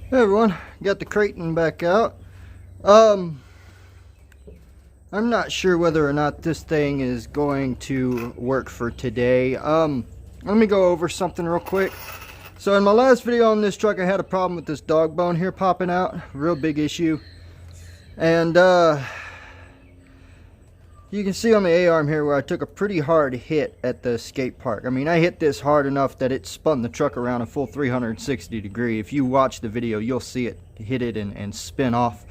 Hey everyone, got the Kraton back out. I'm not sure whether or not this thing is going to work for today. Let me go over something real quick. So in my last video on this truck, I had a problem with this dog bone here popping out. Real big issue. And you can see on the A-arm here where I took a pretty hard hit at the skate park. I mean, I hit this hard enough that it spun the truck around a full 360 degree. If you watch the video, you'll see it hit it and spin off.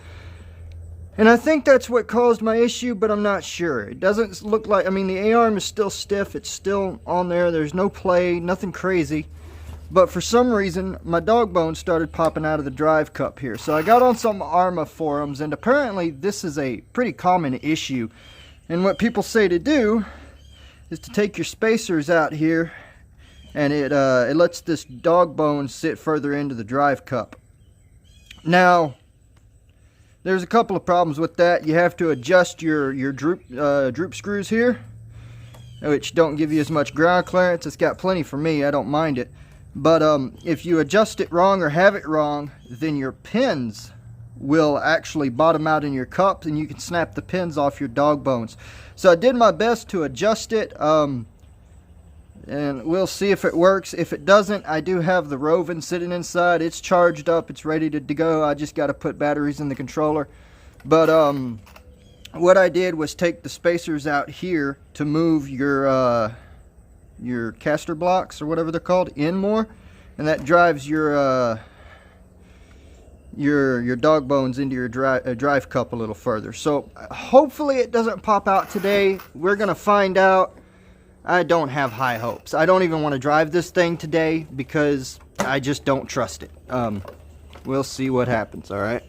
And I think that's what caused my issue, but I'm not sure. It doesn't look like, I mean, the A-arm is still stiff. It's still on there. There's no play, nothing crazy. But for some reason, my dog bone started popping out of the drive cup here. So I got on some ARMA forums, and apparently this is a pretty common issue. And what people say to do is to take your spacers out here, and it lets this dog bone sit further into the drive cup. Now, there's a couple of problems with that. You have to adjust your droop screws here, which don't give you as much ground clearance. It's got plenty for me. I don't mind it. But if you adjust it wrong or have it wrong, then your pins will actually bottom out in your cups, and you can snap the pins off your dog bones. So I did my best to adjust it, and we'll see if it works. If it doesn't, I do have the Rovin sitting inside. It's charged up, it's ready to go. I just got to put batteries in the controller. But what I did was take the spacers out here to move your caster blocks, or whatever they're called, in more, and that drives your dog bones into your drive cup a little further. So hopefully it doesn't pop out today. We're gonna find out. I don't have high hopes. I don't even want to drive this thing today because I just don't trust it. We'll see what happens. All right.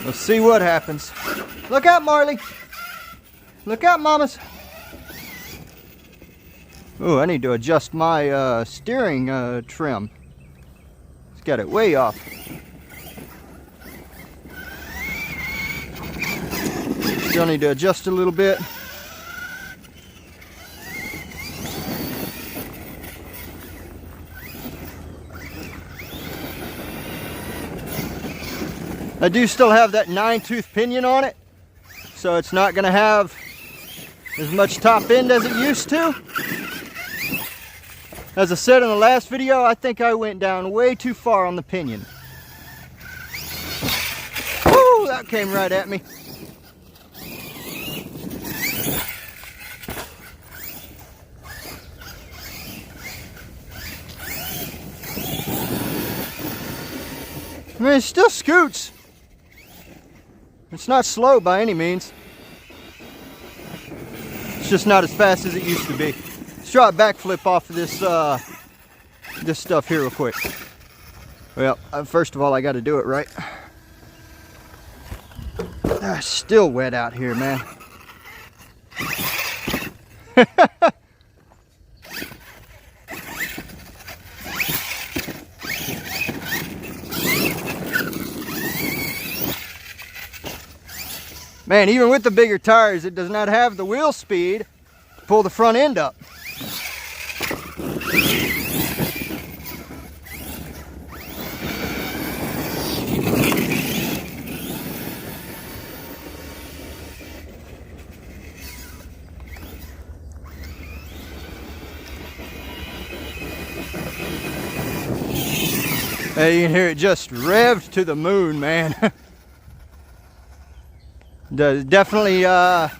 We'll see what happens. Look out, Marley. Look out, mamas. Oh, I need to adjust my steering trim. It's got it way off. Still need to adjust a little bit. I do still have that 9-tooth pinion on it, so it's not going to have as much top end as it used to. As I said in the last video, I think I went down way too far on the pinion. Woo, that came right at me. I mean, it still scoots. It's not slow by any means. It's just not as fast as it used to be. Let's try a backflip off of this stuff here real quick. Well, first of all, I got to do it right. It's still wet out here, man. Man, even with the bigger tires, it does not have the wheel speed to pull the front end up. Hey, you can hear it just revved to the moon, man. Definitely, I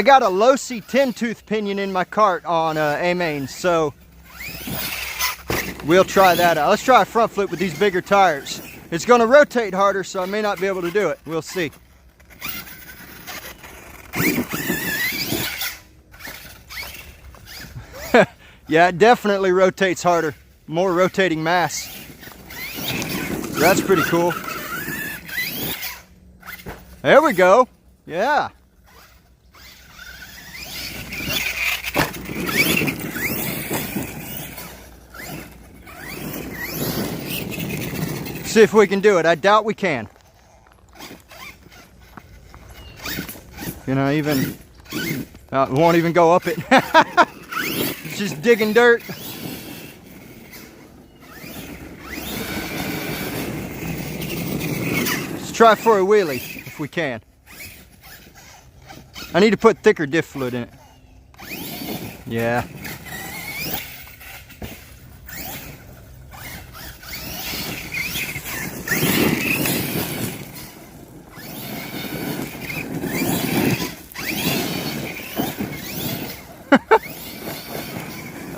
got a low-C 10-tooth pinion in my cart on A-mains, so we'll try that out. Let's try a front flip with these bigger tires. It's going to rotate harder, so I may not be able to do it. We'll see. Yeah, it definitely rotates harder. More rotating mass. That's pretty cool. There we go. Yeah. See if we can do it. I doubt we can. You know, even won't even go up it. It's just digging dirt. Let's try for a wheelie if we can. I need to put thicker diff fluid in it. Yeah.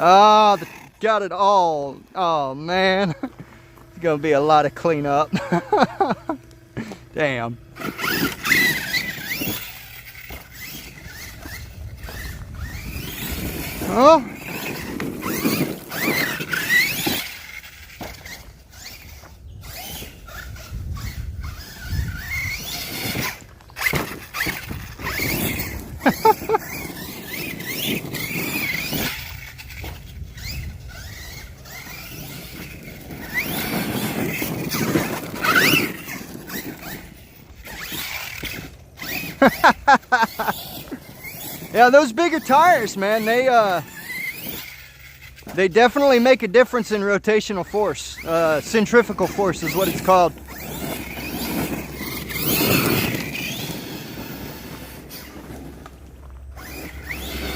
Oh, got it all. Oh man, it's gonna be a lot of cleanup. Damn. Oh. Yeah, those bigger tires, man, they definitely make a difference in rotational force. Centrifugal force is what it's called.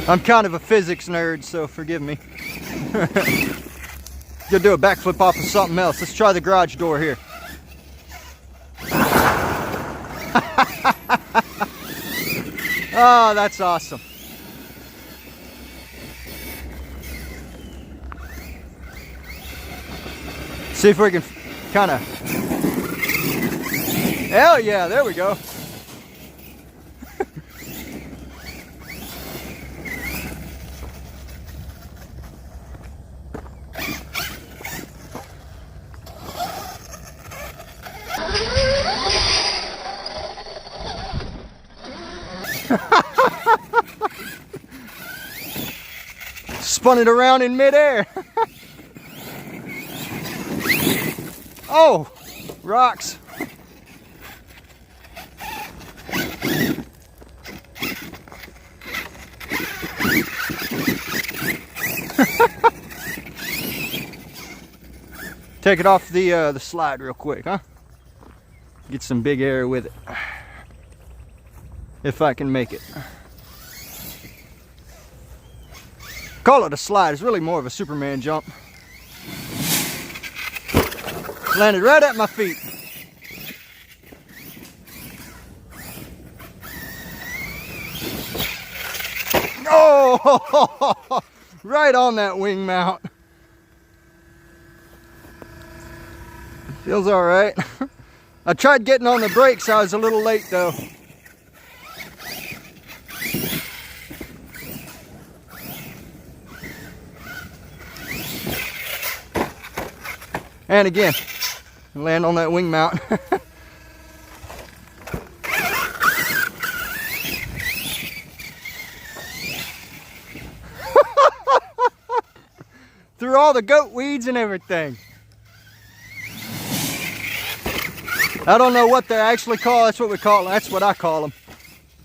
I'm kind of a physics nerd, so forgive me. Go do a backflip off of something else. Let's try the garage door here. Oh, that's awesome. See if we can kind of... Hell yeah, there we go. Spun it around in midair. Oh, rocks. Take it off the slide real quick, huh? Get some big air with it. If I can make it. Call it a slide, it's really more of a Superman jump. Landed right at my feet. Oh, right on that wing mount. Feels all right. I tried getting on the brakes, I was a little late though. And again, land on that wing mount. Through all the goat weeds and everything. I don't know what they're actually called. That's what we call them. That's what I call them.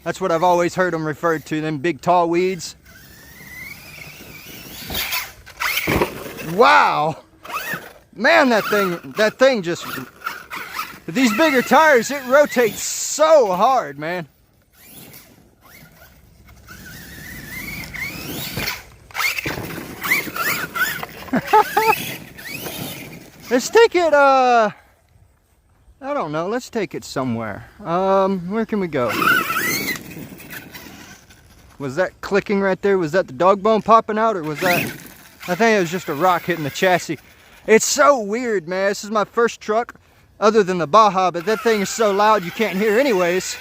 That's what I've always heard them referred to, them big tall weeds. Wow. Man, that thing just, with these bigger tires, it rotates so hard, man. Let's take it, I don't know, let's take it somewhere. Where can we go? Was that clicking right there? Was that the dog bone popping out, or was that, I think it was just a rock hitting the chassis. It's so weird, man. This is my first truck, other than the Baja, but that thing is so loud you can't hear anyways.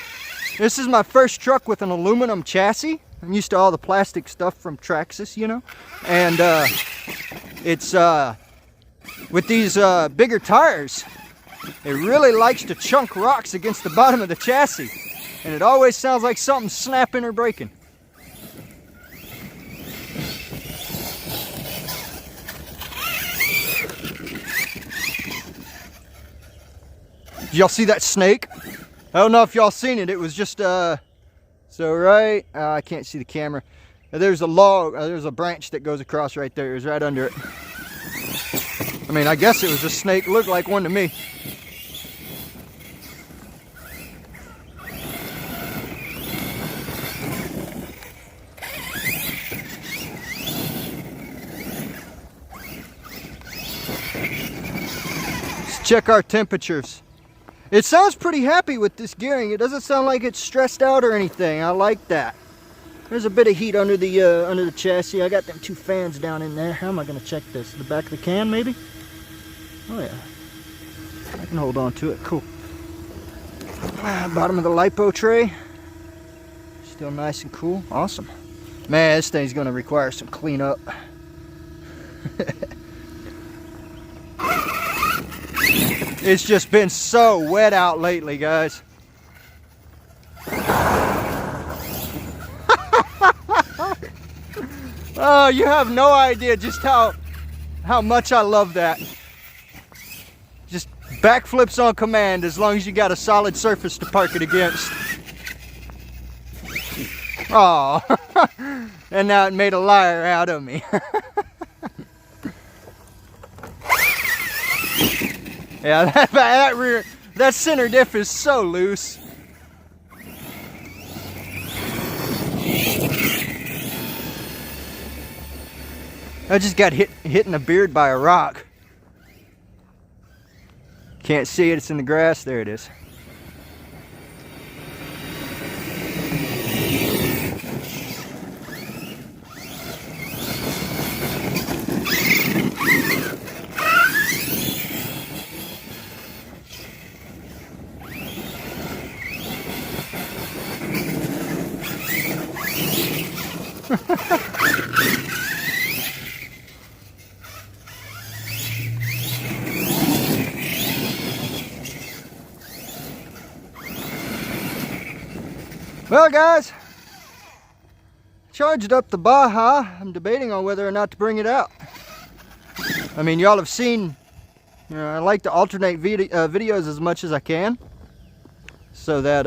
This is my first truck with an aluminum chassis. I'm used to all the plastic stuff from Traxxas, you know? And it's, with these bigger tires, it really likes to chunk rocks against the bottom of the chassis. And it always sounds like something's snapping or breaking. Did y'all see that snake? I don't know if y'all seen it. It was just So right, I can't see the camera. There's a log, there's a branch that goes across right there. It was right under it. I mean, I guess it was a snake. Looked like one to me. Let's check our temperatures. It sounds pretty happy with this gearing. It doesn't sound like it's stressed out or anything. I like that. There's a bit of heat under the chassis. I got them 2 fans down in there. How am I going to check this? The back of the can, maybe? Oh yeah, I can hold on to it. Cool. Bottom of the lipo tray, still nice and cool. Awesome. Man, this thing's going to require some cleanup. It's just been so wet out lately, guys. Oh, you have no idea just how much I love that. Just backflips on command as long as you got a solid surface to park it against. Oh, and now it made a liar out of me. Yeah, that center diff is so loose. I just got hit in the beard by a rock. Can't see it, it's in the grass. There it is. Well, guys, charged up the Baja. I'm debating on whether or not to bring it out. I mean, y'all have seen, you know, I like to alternate videos as much as I can, so that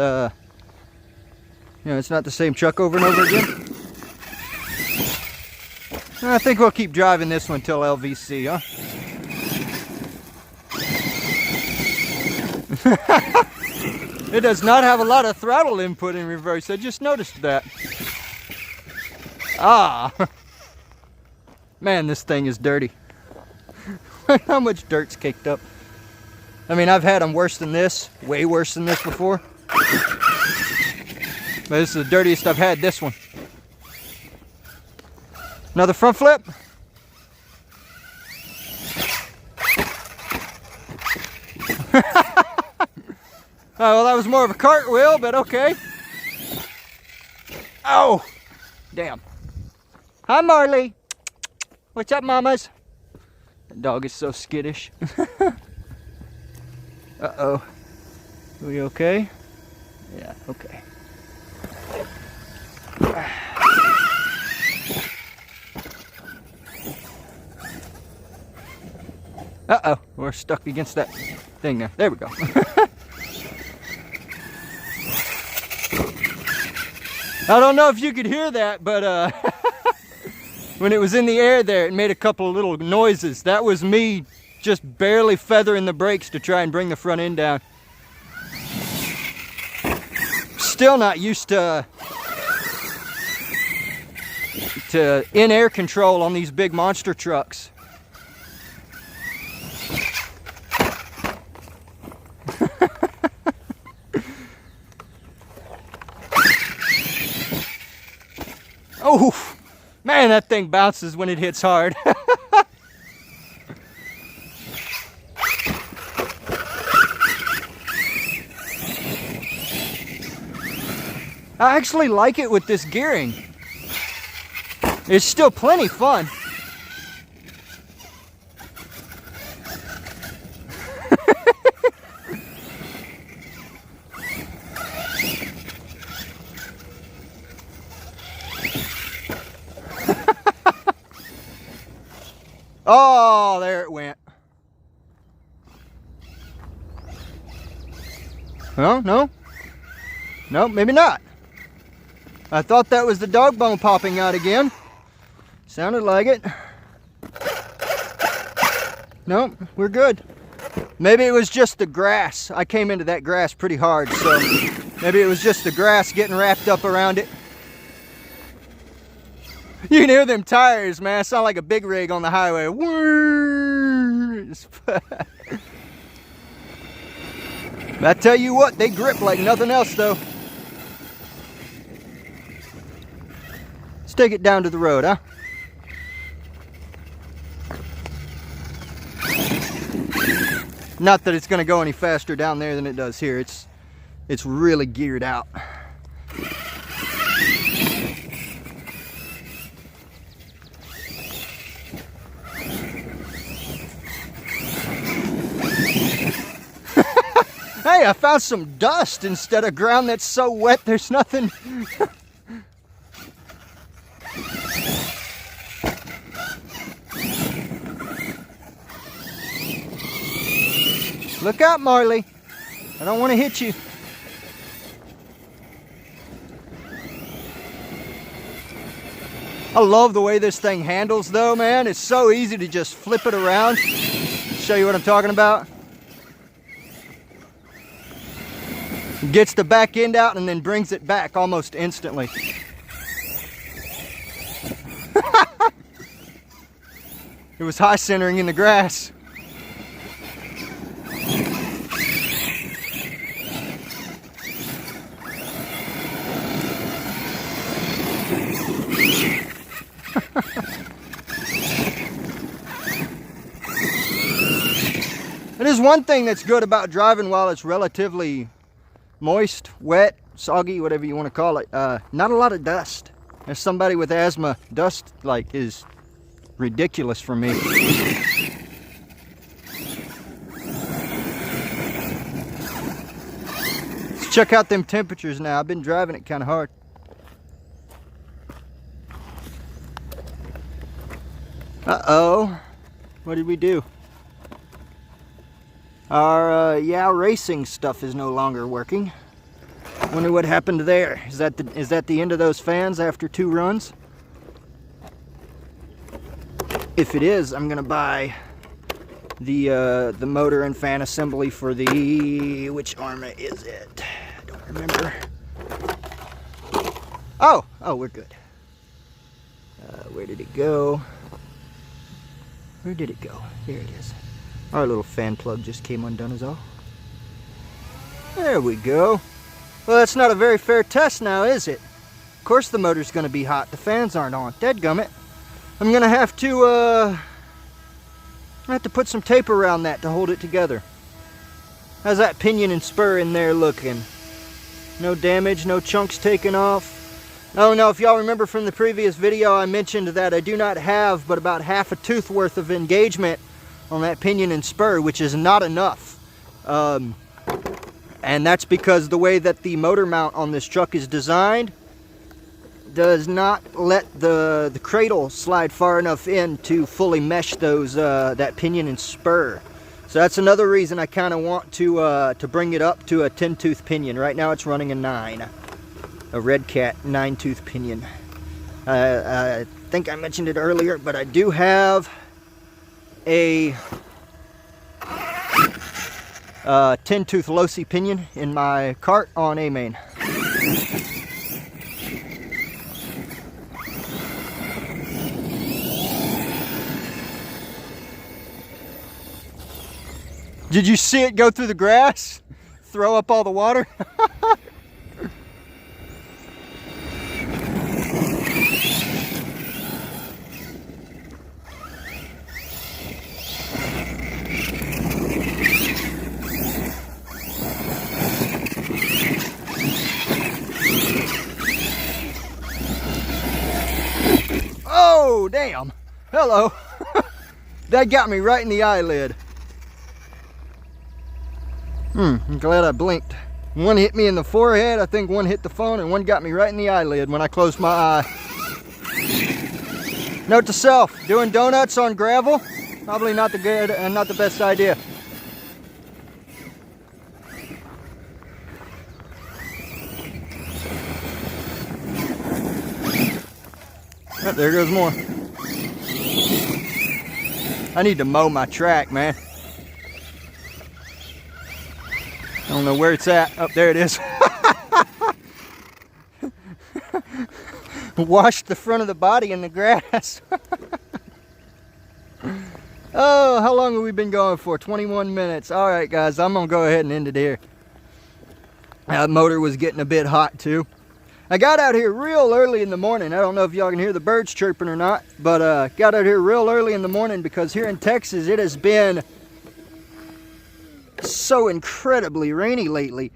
you know, it's not the same truck over and over again. I think we'll keep driving this one till LVC, huh? It does not have a lot of throttle input in reverse. I just noticed that. Ah. Man, this thing is dirty. How much dirt's caked up. I mean, I've had them worse than this. Way worse than this before. But this is the dirtiest I've had, this one. Another front flip. Oh, well, that was more of a cartwheel, but okay. Oh, damn. Hi, Marley. What's up, mamas? That dog is so skittish. Uh-oh. Are we okay? Yeah, okay. Uh-oh, we're stuck against that thing there. There we go. I don't know if you could hear that, but when it was in the air there, it made a couple of little noises. That was me just barely feathering the brakes to try and bring the front end down. Still not used to in-air control on these big monster trucks. Oh, man, that thing bounces when it hits hard. I actually like it with this gearing. It's still plenty fun. Oh, there it went. Oh, no. No, maybe not. I thought that was the dog bone popping out again. Sounded like it. Nope, we're good. Maybe it was just the grass. I came into that grass pretty hard, so maybe it was just the grass getting wrapped up around it. You can hear them tires, man. Sound like a big rig on the highway. I tell you what, they grip like nothing else, though. Let's take it down to the road, huh? Not that it's going to go any faster down there than it does here. It's really geared out. Hey, I found some dust instead of ground that's so wet there's nothing. Look out, Marley. I don't want to hit you. I love the way this thing handles though, man. It's so easy to just flip it around. Show you what I'm talking about. Gets the back end out and then brings it back almost instantly. It was high centering in the grass. It is one thing that's good about driving while it's relatively moist, wet, soggy, whatever you want to call it. Not a lot of dust. As somebody with asthma, dust is ridiculous for me. Let's check out them temperatures now. I've been driving it kind of hard. Uh-oh. What did we do? Our racing stuff is no longer working. Wonder what happened there. Is that the end of those fans after 2 runs? If it is, I'm gonna buy the motor and fan assembly for the, which Arma is it? I don't remember. Oh, we're good. Where did it go? Where did it go? There it is. Our little fan plug just came undone is all. There we go. Well, that's not a very fair test now, is it? Of course the motor's going to be hot. The fans aren't on. Dadgummit. I'm going to have to put some tape around that to hold it together. How's that pinion and spur in there looking? No damage, no chunks taken off. Oh no, if y'all remember from the previous video, I mentioned that I do not have but about half a tooth worth of engagement on that pinion and spur, which is not enough. And that's because the way that the motor mount on this truck is designed does not let the cradle slide far enough in to fully mesh those that pinion and spur. So that's another reason I kind of want to bring it up to a 10-tooth pinion. Right now it's running a 9. A Red Cat 9-tooth pinion. I think I mentioned it earlier, but I do have a 10-tooth Losi pinion in my cart on A main. Did you see it go through the grass? Throw up all the water? Oh, damn. Hello. That got me right in the eyelid. I'm glad I blinked. One hit me in the forehead, I think one hit the phone, and one got me right in the eyelid when I closed my eye. Note to self, doing donuts on gravel, probably not the best idea. Oh, there goes more. I need to mow my track, man. I don't know where it's at. Oh, there it is. Washed the front of the body in the grass. Oh, how long have we been going for? 21 minutes. All right, guys, I'm going to go ahead and end it here. That motor was getting a bit hot, too. I got out here real early in the morning. I don't know if y'all can hear the birds chirping or not, but got out here real early in the morning because here in Texas, it has been so incredibly rainy lately.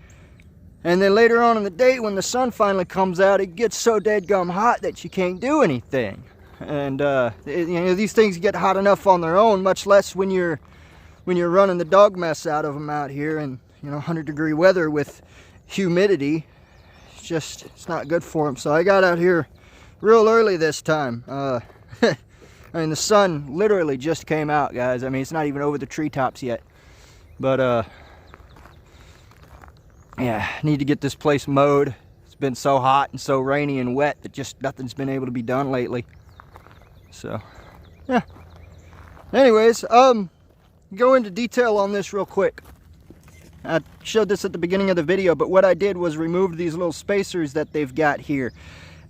And then later on in the day, when the sun finally comes out, it gets so deadgum hot that you can't do anything. And you know, these things get hot enough on their own, much less when you're running the dog mess out of them out here in, you know, 100-degree weather with humidity. It's not good for them. So I got out here real early this time. I mean, the sun literally just came out, guys. I mean, it's not even over the treetops yet. But yeah, I need to get this place mowed. It's been so hot and so rainy and wet that just nothing's been able to be done lately. So, yeah. Anyways, go into detail on this real quick. I showed this at the beginning of the video, but what I did was remove these little spacers that they've got here.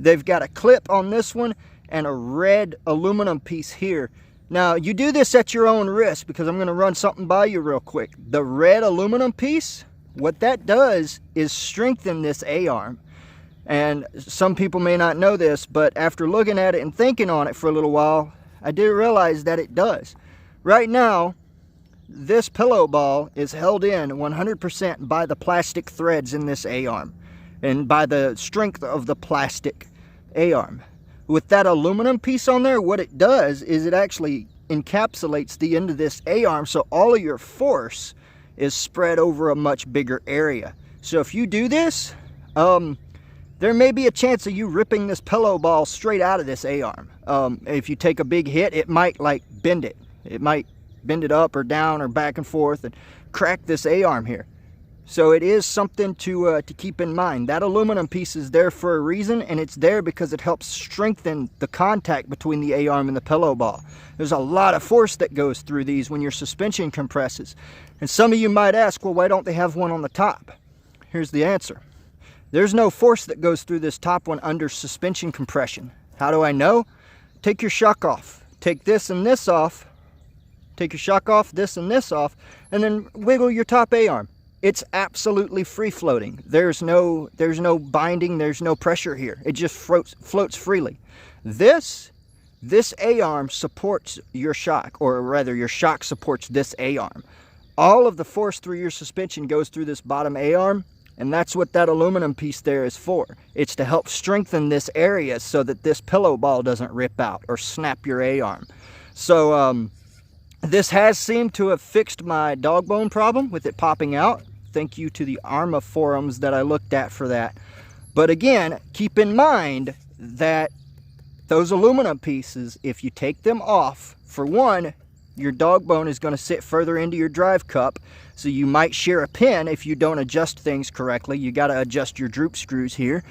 They've got a clip on this one and a red aluminum piece here. Now, you do this at your own risk because I'm going to run something by you real quick. The red aluminum piece, what that does is strengthen this A-arm. And some people may not know this, but after looking at it and thinking on it for a little while, I did realize that it does. Right now, this pillow ball is held in 100% by the plastic threads in this A-arm and by the strength of the plastic A-arm. With that aluminum piece on there, what it does is it actually encapsulates the end of this A-arm, so all of your force is spread over a much bigger area. So if you do this, there may be a chance of you ripping this pillow ball straight out of this A-arm. If you take a big hit, it might like bend it. It might bend it up or down or back and forth and crack this A-arm here. So it is something to keep in mind. That aluminum piece is there for a reason, and it's there because it helps strengthen the contact between the A-arm and the pillow ball. There's a lot of force that goes through these when your suspension compresses. And some of you might ask, well, why don't they have one on the top? Here's the answer. There's no force that goes through this top one under suspension compression. How do I know? Take your shock off. Take this and this off. Take your shock off, this and this off, and then wiggle your top A-arm. It's absolutely free floating. There's no binding, there's no pressure here. It just floats freely. This A-arm supports your shock, or rather your shock supports this A-arm. All of the force through your suspension goes through this bottom A-arm, and that's what that aluminum piece there is for. It's to help strengthen this area so that this pillow ball doesn't rip out or snap your A-arm. So this has seemed to have fixed my dog bone problem with it popping out. Thank you to the ARMA forums that I looked at for that. But again, keep in mind that those aluminum pieces, if you take them off, for one, your dog bone is going to sit further into your drive cup, so you might shear a pin if you don't adjust things correctly. You got to adjust your droop screws here,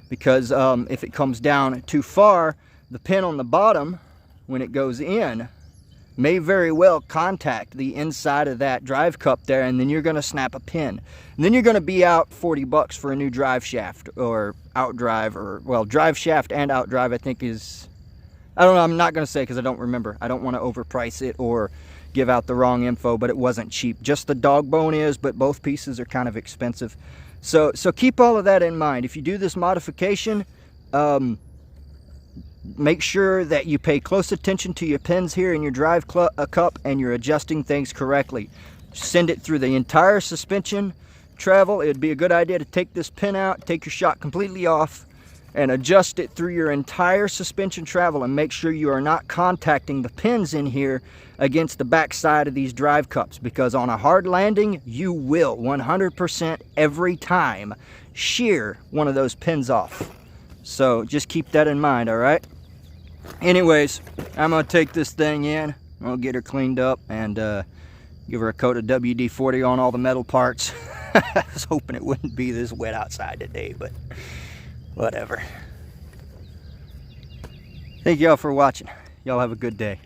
because if it comes down too far, the pin on the bottom, when it goes in, may very well contact the inside of that drive cup there, and then you're going to snap a pin. And then you're going to be out $40 for a new drive shaft or outdrive, or, well, drive shaft and outdrive I think is, I don't know, I'm not going to say because I don't remember. I don't want to overprice it or give out the wrong info, but it wasn't cheap. Just the dog bone is, but both pieces are kind of expensive. So keep all of that in mind. If you do this modification, make sure that you pay close attention to your pins here in your drive cup and you're adjusting things correctly. Send it through the entire suspension travel. It'd be a good idea to take this pin out, take your shock completely off, and adjust it through your entire suspension travel, and make sure you are not contacting the pins in here against the back side of these drive cups, because on a hard landing you will 100% every time shear one of those pins off. So just keep that in mind, all right? Anyways, I'm going to take this thing in. I'll get her cleaned up and give her a coat of WD-40 on all the metal parts. I was hoping it wouldn't be this wet outside today, but whatever. Thank y'all for watching. Y'all have a good day.